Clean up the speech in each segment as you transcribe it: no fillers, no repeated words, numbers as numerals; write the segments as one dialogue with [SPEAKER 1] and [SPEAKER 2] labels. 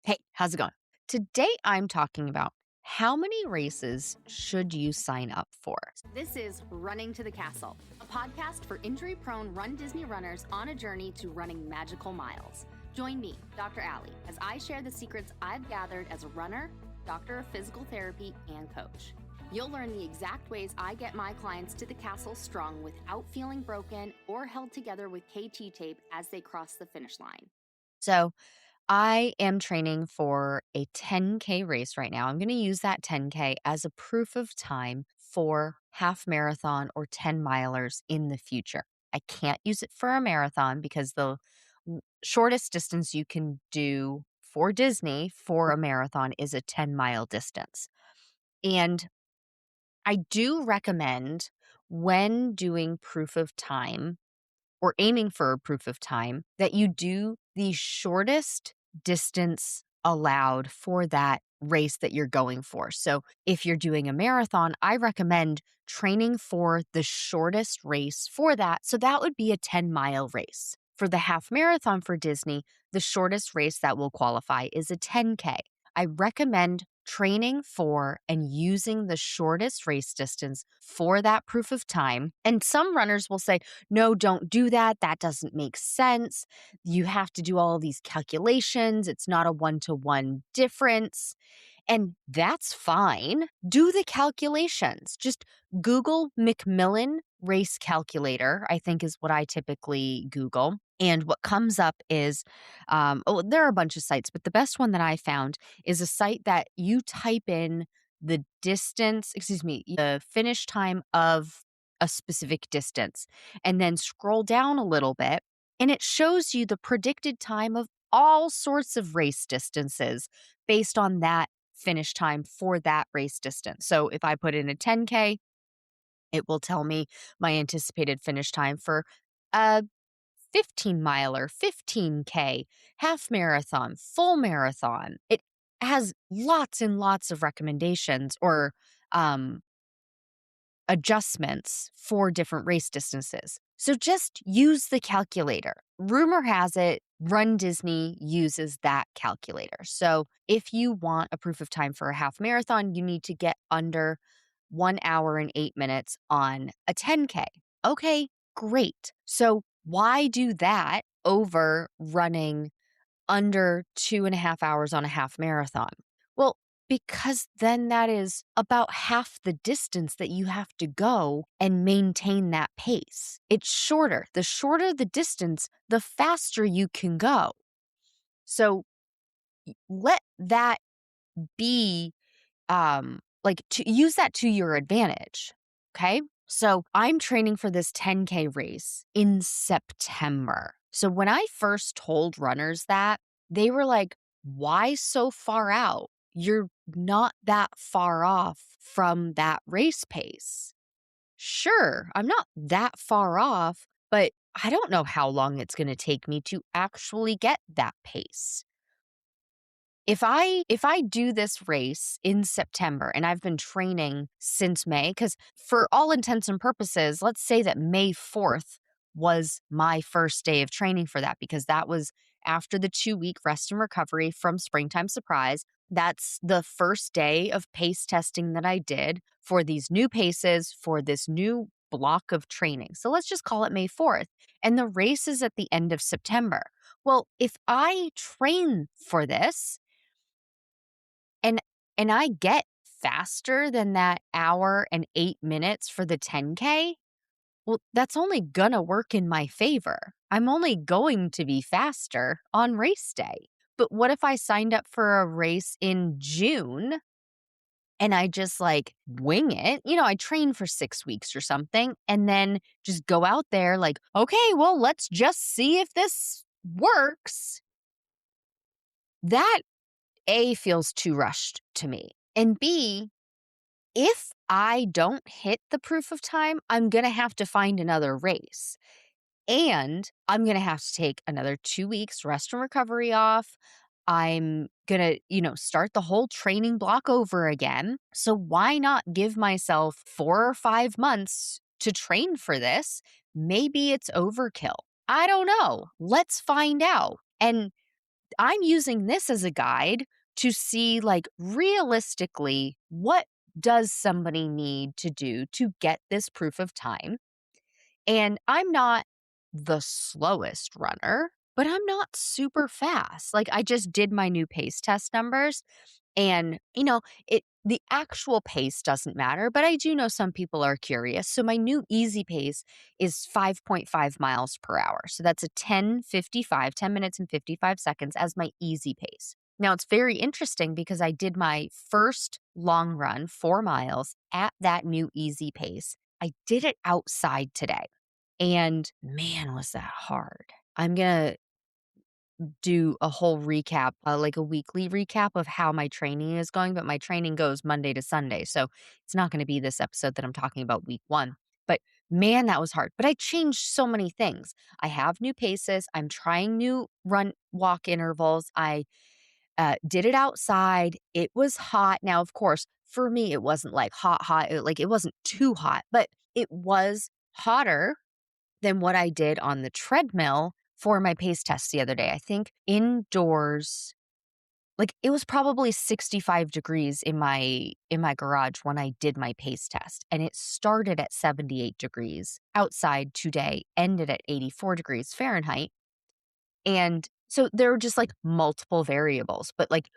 [SPEAKER 1] Hey, how's it going? Today I'm talking about how many races should you sign up for?
[SPEAKER 2] This is Running to the Castle, a podcast for injury prone Run Disney runners on a journey to running magical miles. Join me, Dr. Allie, as I share the secrets I've gathered as a runner, doctor of physical therapy, and coach. You'll learn the exact ways I get my clients to the castle strong without feeling broken or held together with KT tape as they cross the finish line.
[SPEAKER 1] So, I am training for a 10K race right now. I'm going to use that 10K as a proof of time for half marathon or 10 milers in the future. I can't use it for a marathon because the shortest distance you can do for Disney for a marathon is a 10-mile distance. And I do recommend when doing proof of time or aiming for a proof of time that you do the shortest distance allowed for that race that you're going for. So if you're doing a marathon, I recommend training for the shortest race for that. So that would be a 10-mile race. For the half marathon for Disney, the shortest race that will qualify is a 10K. I recommend training for and using the shortest race distance for that proof of time. And some runners will say, no, don't do that. That doesn't make sense. You have to do all of these calculations. It's not a one-to-one difference. And that's fine. Do the calculations. Just Google Macmillan race calculator, I think is what I typically Google. And what comes up is, there are a bunch of sites, but the best one that I found is a site that you type in the the finish time of a specific distance, and then scroll down a little bit, and it shows you the predicted time of all sorts of race distances based on that finish time for that race distance. So if I put in a 10K, it will tell me my anticipated finish time for a 15 miler, 15K, half marathon, full marathon. It has lots and lots of recommendations or um, adjustments for different race distances. So just use the calculator. Rumor has it, Run Disney uses that calculator. So if you want a proof of time for a half marathon, you need to get under 1 hour and 8 minutes on a 10K. Okay, great. So why do that over running under 2.5 hours on a half marathon? Well, because then that is about half the distance that you have to go and maintain that pace. It's shorter. The shorter the distance, the faster you can go. So let that be to use that to your advantage. Okay. So I'm training for this 10K race in September. So when I first told runners that, they were like, why so far out? You're not that far off from that race pace. Sure, I'm not that far off, but I don't know how long it's going to take me to actually get that pace. If I do this race in September and I've been training since May, because for all intents and purposes, let's say that May 4th was my first day of training for that, because that was after the 2-week rest and recovery from Springtime Surprise. That's the first day of pace testing that I did for these new paces for this new block of training. So let's just call it May 4th. And the race is at the end of September. Well, if I train for this, and I get faster than that hour and 8 minutes for the 10K, well, that's only gonna work in my favor. I'm only going to be faster on race day. But what if I signed up for a race in June and I just wing it? I train for 6 weeks or something and then just go out there okay, well, let's just see if this works. That A, feels too rushed to me. And B, if I don't hit the proof of time, I'm going to have to find another race. And I'm going to have to take another 2 weeks rest and recovery off. I'm going to, start the whole training block over again. So why not give myself 4 or 5 months to train for this? Maybe it's overkill. I don't know. Let's find out. And I'm using this as a guide to see, like, realistically, what does somebody need to do to get this proof of time? And I'm not the slowest runner, but I'm not super fast. Like, I just did my new pace test numbers and, the actual pace doesn't matter, but I do know some people are curious. So my new easy pace is 5.5 miles per hour. So that's a 10 minutes and 55 seconds as my easy pace. Now it's very interesting because I did my first long run, 4 miles at that new easy pace. I did it outside today. And man, was that hard. I'm going to do a whole recap, like a weekly recap of how my training is going, but my training goes Monday to Sunday. So it's not going to be this episode that I'm talking about week one. But man, that was hard. But I changed so many things. I have new paces. I'm trying new run walk intervals. I did it outside. It was hot. Now, of course, for me, it wasn't like hot, hot. It wasn't too hot, but it was hotter than what I did on the treadmill for my pace test the other day. I think indoors, like it was probably 65 degrees in my garage when I did my pace test, and it started at 78 degrees outside today, ended at 84 degrees Fahrenheit. And so there were just like multiple variables, but like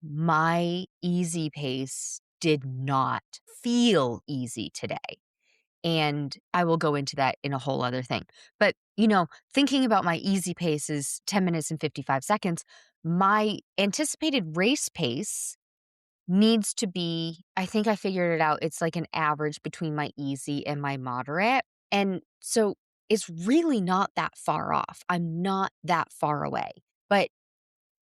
[SPEAKER 1] my easy pace did not feel easy today. And I will go into that in a whole other thing. But, thinking about my easy pace is 10 minutes and 55 seconds. My anticipated race pace needs to be, I think I figured it out. It's like an average between my easy and my moderate. And so it's really not that far off. I'm not that far away. But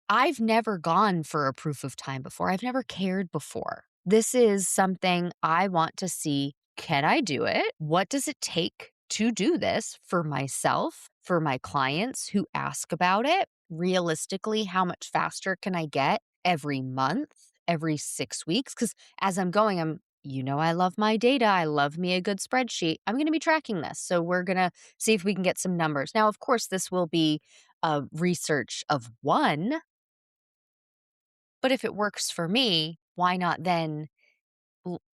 [SPEAKER 1] I've never gone for a proof of time before. I've never cared before. This is something I want to see. Can I do it? What does it take to do this for myself, for my clients who ask about it? Realistically, how much faster can I get every month, every 6 weeks? Because as I'm going, I love my data. I love me a good spreadsheet. I'm going to be tracking this. So we're going to see if we can get some numbers. Now, of course, this will be a research of one, but if it works for me, why not then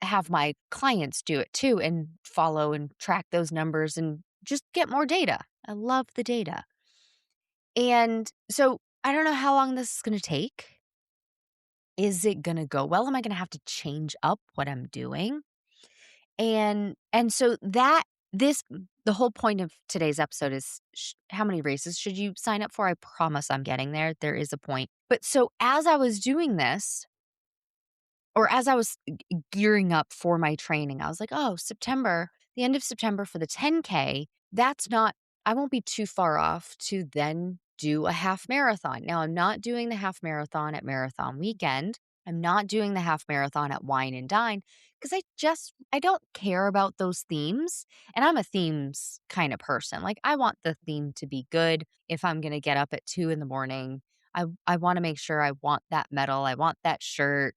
[SPEAKER 1] have my clients do it too and follow and track those numbers and just get more data? I love the data. And so I don't know how long this is going to take. Is it going to go well? Am I going to have to change up what I'm doing? And so that this the whole point of today's episode is how many races should you sign up for? I promise I'm getting there. There is a point. But so as I was doing this, or as I was gearing up for my training, I was like, "Oh, September, the end of September for the 10K, that's not I won't be too far off to then do a half marathon." Now, I'm not doing the half marathon at marathon weekend. I'm not doing the half marathon at Wine and Dine because I don't care about those themes, and I'm a themes kind of person. Like, I want the theme to be good. If I'm gonna get up at 2 in the morning, I wanna make sure I want that medal, I want that shirt,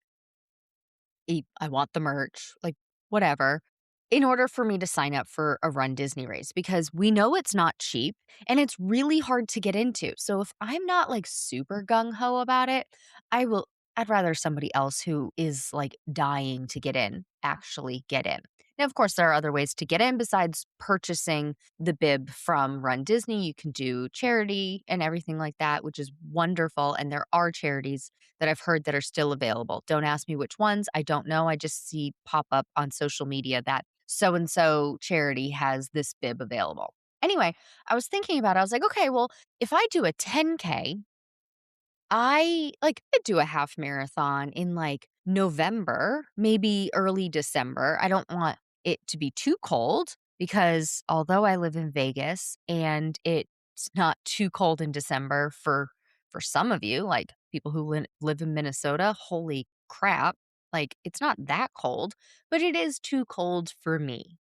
[SPEAKER 1] I want the merch, like, whatever, in order for me to sign up for a Run Disney race because we know it's not cheap and it's really hard to get into. So if I'm not like super gung ho about it, I'd rather somebody else who is like dying to get in actually get in. Now, of course, there are other ways to get in besides purchasing the bib from Run Disney. You can do charity and everything like that, which is wonderful. And there are charities that I've heard that are still available. Don't ask me which ones. I don't know. I just see pop up on social media that so and so charity has this bib available. Anyway, I was thinking about it. I was like, okay, well, if I do a 10K, I'd do a half marathon in like November, maybe early December. I don't want it to be too cold because although I live in Vegas and it's not too cold in December for some of you, like people who live in Minnesota, holy crap, like it's not that cold, but it is too cold for me.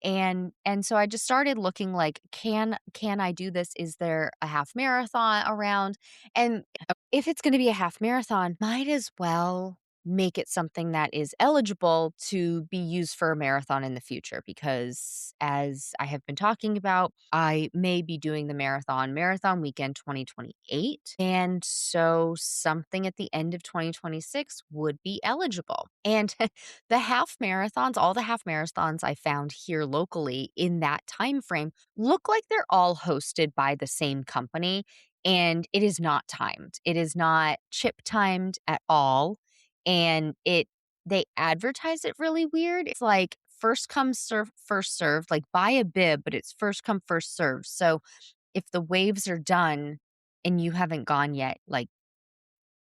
[SPEAKER 1] And so I just started looking like, can I do this? Is there a half marathon around? And if it's gonna be a half marathon, might as well. make it something that is eligible to be used for a marathon in the future because as I have been talking about, I may be doing the marathon weekend 2028. And so something at the end of 2026 would be eligible. And the half marathons, all the half marathons I found here locally in that time frame look like they're all hosted by the same company and it is not timed. It is not chip timed at all and they advertise it really weird. It's like first come serve first served, like buy a bib, but it's first come first served. So if the waves are done and you haven't gone yet, like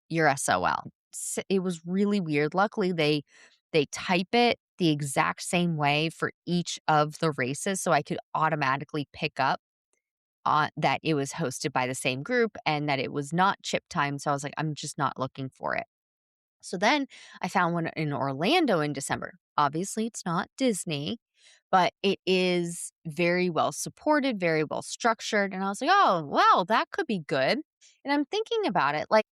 [SPEAKER 1] you're SOL. It was really weird. Luckily they type it the exact same way for each of the races so I could automatically pick up that it was hosted by the same group and that it was not chip time. So I was like, I'm just not looking for it. So then I found one in Orlando in December. Obviously, it's not Disney, but it is very well supported, very well structured. And I was like, oh, well, that could be good. And I'm thinking about it like,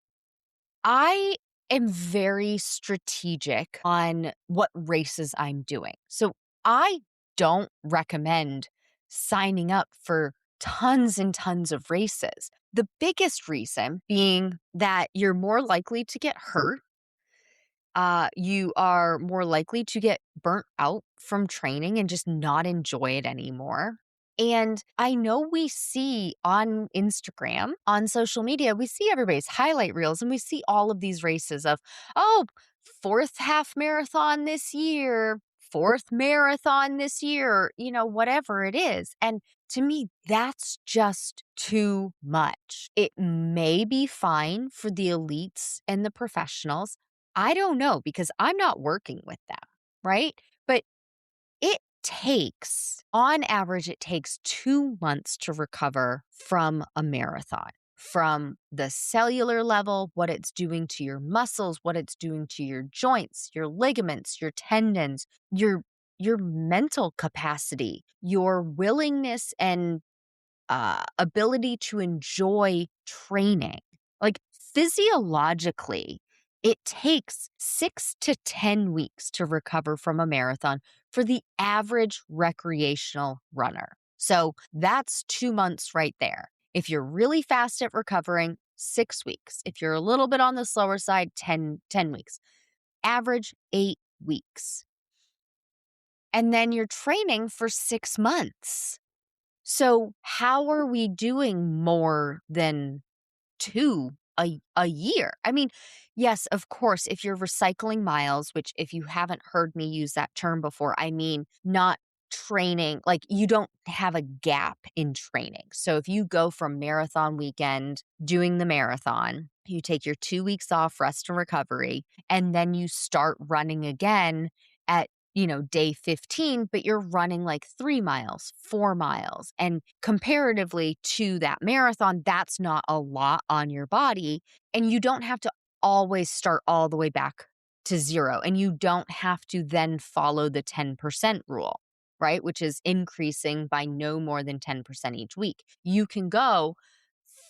[SPEAKER 1] I am very strategic on what races I'm doing. So I don't recommend signing up for tons and tons of races. The biggest reason being that you're more likely to get hurt, you are more likely to get burnt out from training and just not enjoy it anymore. And I know we see on Instagram, on social media, we see everybody's highlight reels and we see all of these races of, oh, fourth half marathon this year, fourth marathon this year, whatever it is. And to me, that's just too much. It may be fine for the elites and the professionals. I don't know because I'm not working with them, right? But on average, it takes 2 months to recover from a marathon, from the cellular level, what it's doing to your muscles, what it's doing to your joints, your ligaments, your tendons, your mental capacity, your willingness and ability to enjoy training. Like physiologically, it takes 6 to 10 weeks to recover from a marathon for the average recreational runner. So that's 2 months right there. If you're really fast at recovering, 6 weeks. If you're a little bit on the slower side, 10 weeks. Average 8 weeks. And then you're training for 6 months. So how are we doing more than 2 a year? I mean, yes, of course, if you're recycling miles, which if you haven't heard me use that term before, I mean not training, like you don't have a gap in training. So if you go from marathon weekend doing the marathon, you take your 2 weeks off, rest and recovery, and then you start running again at day 15, but you're running like 3 miles, 4 miles. And comparatively to that marathon, that's not a lot on your body. And you don't have to always start all the way back to zero. And you don't have to then follow the 10% rule, right? Which is increasing by no more than 10% each week. You can go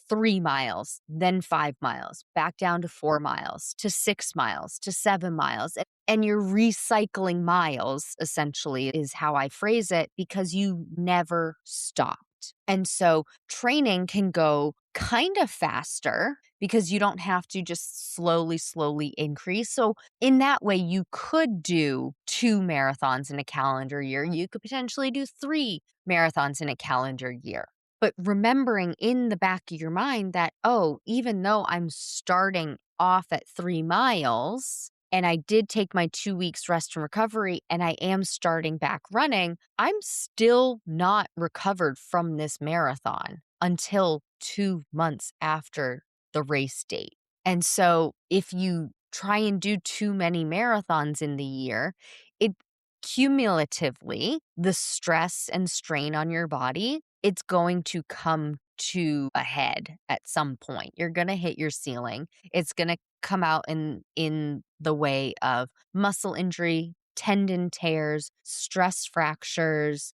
[SPEAKER 1] 3 miles, then 5 miles, back down to 4 miles, to 6 miles, to 7 miles. And you're recycling miles, essentially, is how I phrase it, because you never stopped. And so training can go kind of faster because you don't have to just slowly increase. So in that way, you could do 2 marathons in a calendar year. You could potentially do 3 marathons in a calendar year. But remembering in the back of your mind that, oh, even though I'm starting off at 3 miles and I did take my 2 weeks rest and recovery and I am starting back running, I'm still not recovered from this marathon until 2 months after the race date. And so if you try and do too many marathons in the year, it cumulatively, the stress and strain on your body, it's going to come to a head at some point. You're going to hit your ceiling. It's going to come out in the way of muscle injury, tendon tears, stress fractures,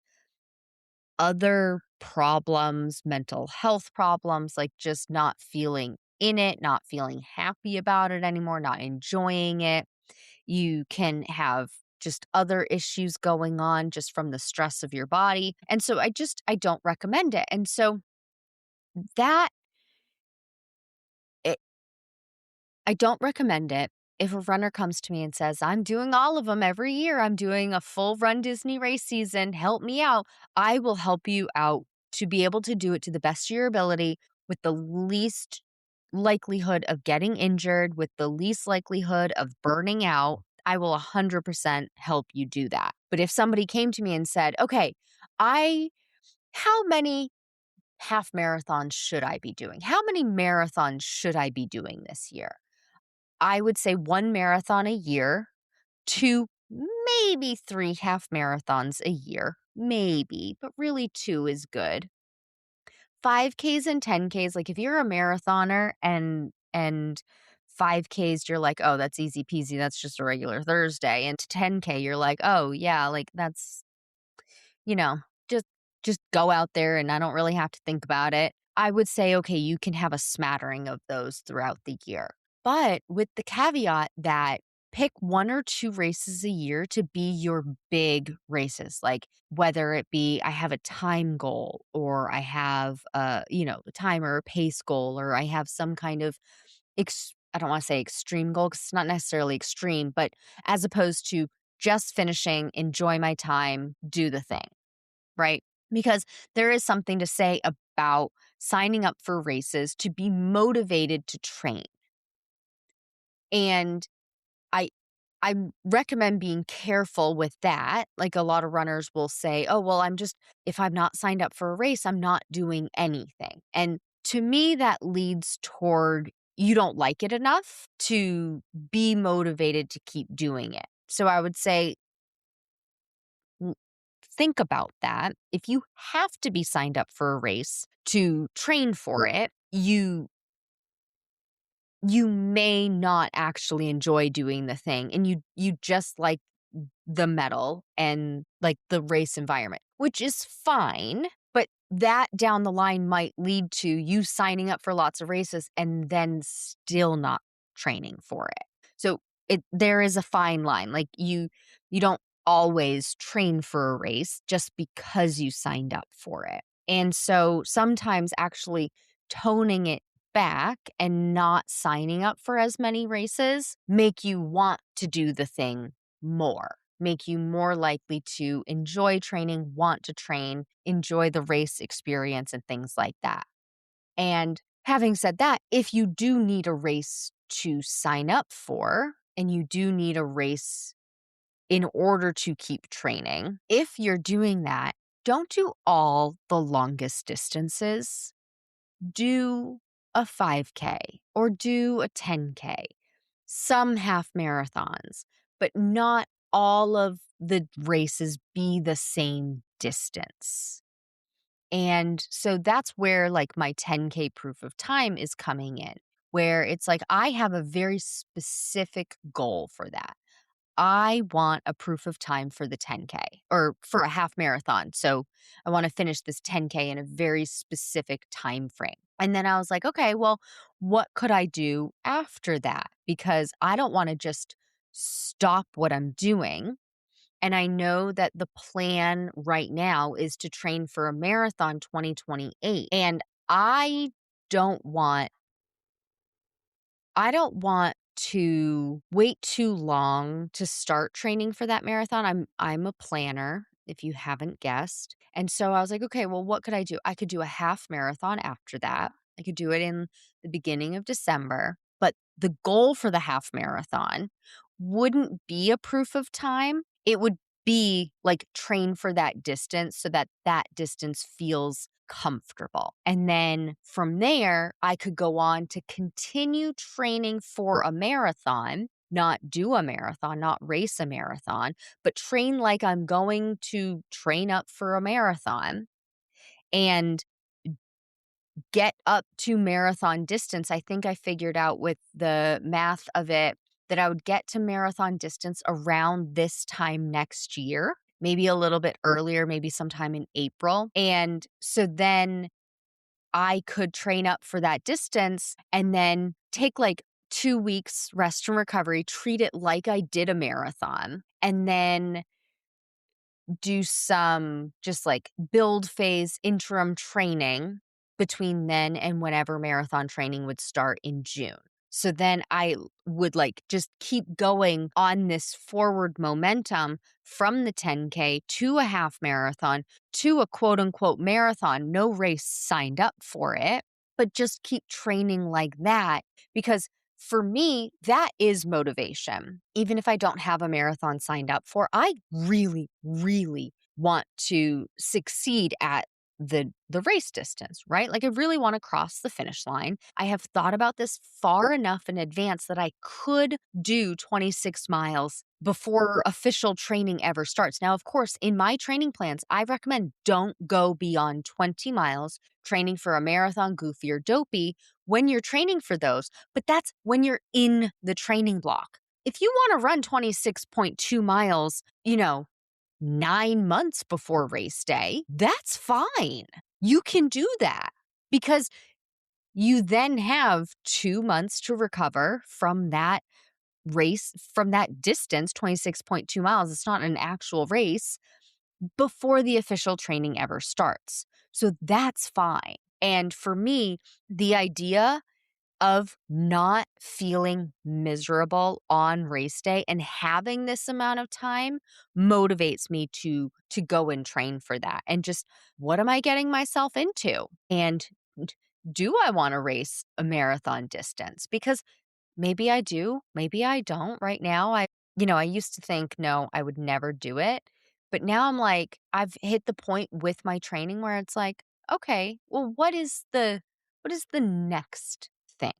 [SPEAKER 1] other problems, mental health problems, like just not feeling in it, not feeling happy about it anymore, not enjoying it. You can have just other issues going on just from the stress of your body. And so I don't recommend it. And so that it, I don't recommend it. If a runner comes to me and says, I'm doing all of them every year, I'm doing a full Run Disney race season, help me out, I will help you out to be able to do it to the best of your ability with the least likelihood of getting injured, with the least likelihood of burning out. I will 100% help you do that. But if somebody came to me and said, okay, I, how many half marathons should I be doing? How many marathons should I be doing this year? I would say 1 marathon a year, 2, maybe 3 half marathons a year, maybe, but really 2 is good. 5Ks and 10Ks, like, if you're a marathoner and 5Ks, you're like, "Oh, that's easy peasy, that's just a regular Thursday," and to 10K, you're like, "Oh, yeah, like, that's you know, just just go out there and I don't really have to think about it." I would say, okay, you can have a smattering of those throughout the year. But with the caveat that pick 1 or 2 races a year to be your big races, like whether it be I have a time goal or I have a time or a pace goal or I have some kind of I don't want to say extreme goal because it's not necessarily extreme, but as opposed to just finishing, enjoy my time, do the thing, right? Because there is something to say about signing up for races to be motivated to train. And I I recommend being careful with that. Like a lot of runners will say, "Oh, well, if I'm not signed up for a race, I'm not doing anything." And to me that leads toward you don't like it enough to be motivated to keep doing it. So I would say L think about that. If you have to be signed up for a race to train for it, you may not actually enjoy doing the thing, and you just like the medal and, like, the race environment, which is fine, but that down the line might lead to you signing up for lots of races and then still not training for it. So, there is a fine line, like, you don't always train for a race just because you signed up for it, and so sometimes actually toning it back and not signing up for as many races make you want to do the thing more, make you more likely to enjoy training, want to train, enjoy the race experience, and things like that. And having said that, if you do need a race to sign up for, and you do need a race in order to keep training, if you're doing that, don't do all the longest distances. Do a 5K or do a 10K, some half marathons, but not all of the races be the same distance. And so that's where like my 10K proof of time is coming in, where it's like I have a very specific goal for that. I want a proof of time for the 10K or for a half marathon. So I want to finish this 10K in a very specific time frame. And then I was like, okay, well, what could I do after that? Because I don't want to just stop what I'm doing. And I know that the plan right now is to train for a marathon 2028. And don't want I don't want to wait too long to start training for that marathon. I'm a planner, if you haven't guessed. And so I was like, okay, well, what could I do? I could do a half marathon after that. I could do it in the beginning of December. But the goal for the half marathon wouldn't be a proof of time. It would be like train for that distance so that that distance feels comfortable. And then from there, I could go on to continue training for a marathon, not do a marathon, not race a marathon, but train like I'm going to train up for a marathon and get up to marathon distance. I think I figured out with the math of it that I would get to marathon distance around this time next year, maybe a little bit earlier, maybe sometime in April. And so then I could train up for that distance and then take like 2 weeks rest and recovery, treat it like I did a marathon, and then do some just like build phase interim training between then and whenever marathon training would start in June. So then I would like just keep going on this forward momentum from the 10K to a half marathon to a quote unquote marathon. No race signed up for it, but just keep training like that because for me, that is motivation. Even if I don't have a marathon signed up for, I really, really want to succeed at the race distance, right? Like I really want to cross the finish line. I have thought about this far enough in advance that I could do 26 miles before official training ever starts. Now, of course, in my training plans, I recommend don't go beyond 20 miles training for a marathon, goofy or dopey when you're training for those, but that's when you're in the training block. If you want to run 26.2 miles, 9 months before race day, that's fine. You can do that because you then have 2 months to recover from that race, from that distance, 26.2 miles. It's not an actual race before the official training ever starts. So that's fine. And for me, the idea of not feeling miserable on race day and having this amount of time motivates me to go and train for that. And just what am I getting myself into? And do I want to race a marathon distance? Because maybe I do, maybe I don't. Right now, I used to think, no, I would never do it. But now I'm like, I've hit the point with my training where it's like, okay, well, what is the next thing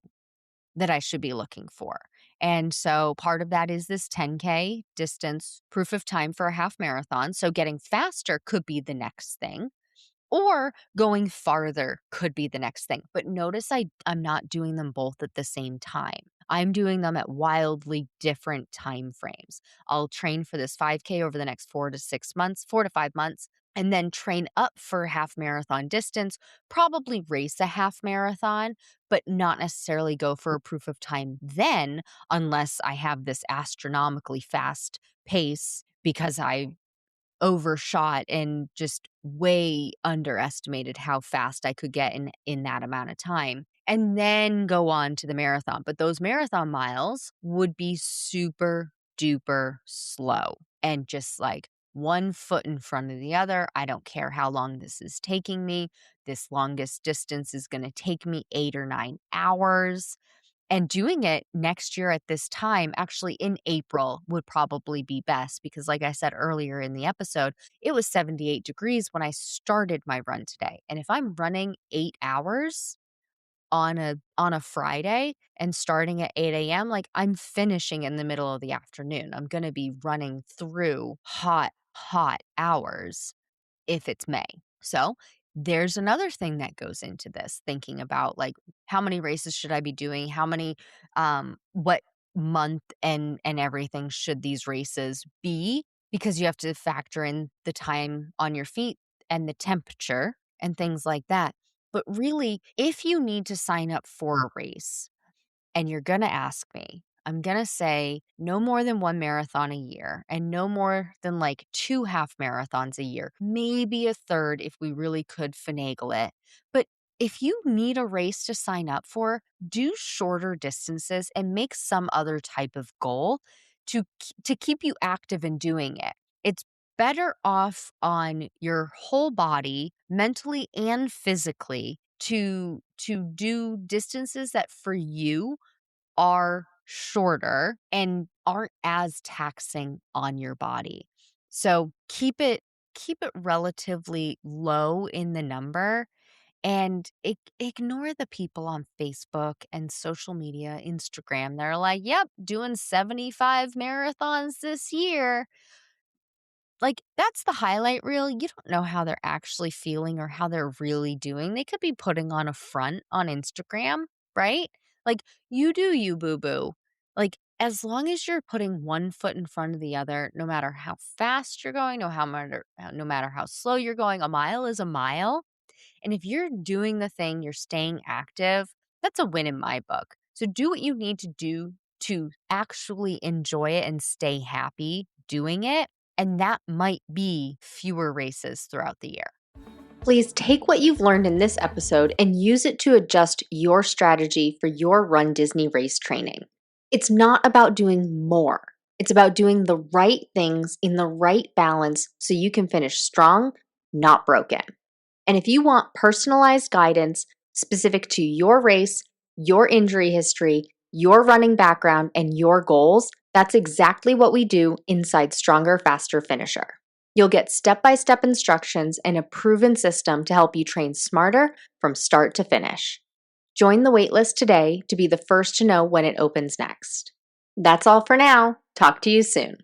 [SPEAKER 1] that I should be looking for? And so part of that is this 10K distance proof of time for a half marathon. So getting faster could be the next thing. Or going farther could be the next thing. But notice I'm not doing them both at the same time. I'm doing them at wildly different time frames. I'll train for this 5K over the next 4 to 6 months, 4 to 5 months, and then train up for a half marathon distance, probably race a half marathon, but not necessarily go for a proof of time then, unless I have this astronomically fast pace because I overshot and just way underestimated how fast I could get in that amount of time, and then go on to the marathon. But those marathon miles would be super duper slow and just like one foot in front of the other. I don't care how long this is taking me. This longest distance is going to take me 8 or 9 hours. And doing it next year at this time, actually in April, would probably be best because, like I said earlier in the episode, it was 78 degrees when I started my run today. And if I'm running 8 hours on a Friday and starting at 8 a.m., like I'm finishing in the middle of the afternoon. I'm going to be running through hot, hot hours if it's May. So there's another thing that goes into this, thinking about like how many races should I be doing? How many, what month and everything should these races be? Because you have to factor in the time on your feet and the temperature and things like that. But really, if you need to sign up for a race, and you're going to ask me, I'm going to say no more than one marathon a year and no more than like 2 half marathons a year, maybe a third if we really could finagle it. But if you need a race to sign up for, do shorter distances and make some other type of goal to keep you active in doing it. It's better off on your whole body, mentally and physically, to do distances that for you are shorter and aren't as taxing on your body. So keep it relatively low in the number and ignore the people on Facebook and social media, Instagram. They're like, "Yep, doing 75 marathons this year." Like, that's the highlight reel. You don't know how they're actually feeling or how they're really doing. They could be putting on a front on Instagram, right? Like, you do you, boo boo. Like, as long as you're putting one foot in front of the other, no matter how fast you're going, no matter how slow you're going, a mile is a mile. And if you're doing the thing, you're staying active, that's a win in my book. So do what you need to do to actually enjoy it and stay happy doing it. And that might be fewer races throughout the year. Please take what you've learned in this episode and use it to adjust your strategy for your Run Disney race training. It's not about doing more. It's about doing the right things in the right balance so you can finish strong, not broken. And if you want personalized guidance specific to your race, your injury history, your running background, and your goals, that's exactly what we do inside Stronger, Faster, Finisher. You'll get step-by-step instructions and a proven system to help you train smarter from start to finish. Join the waitlist today to be the first to know when it opens next. That's all for now. Talk to you soon.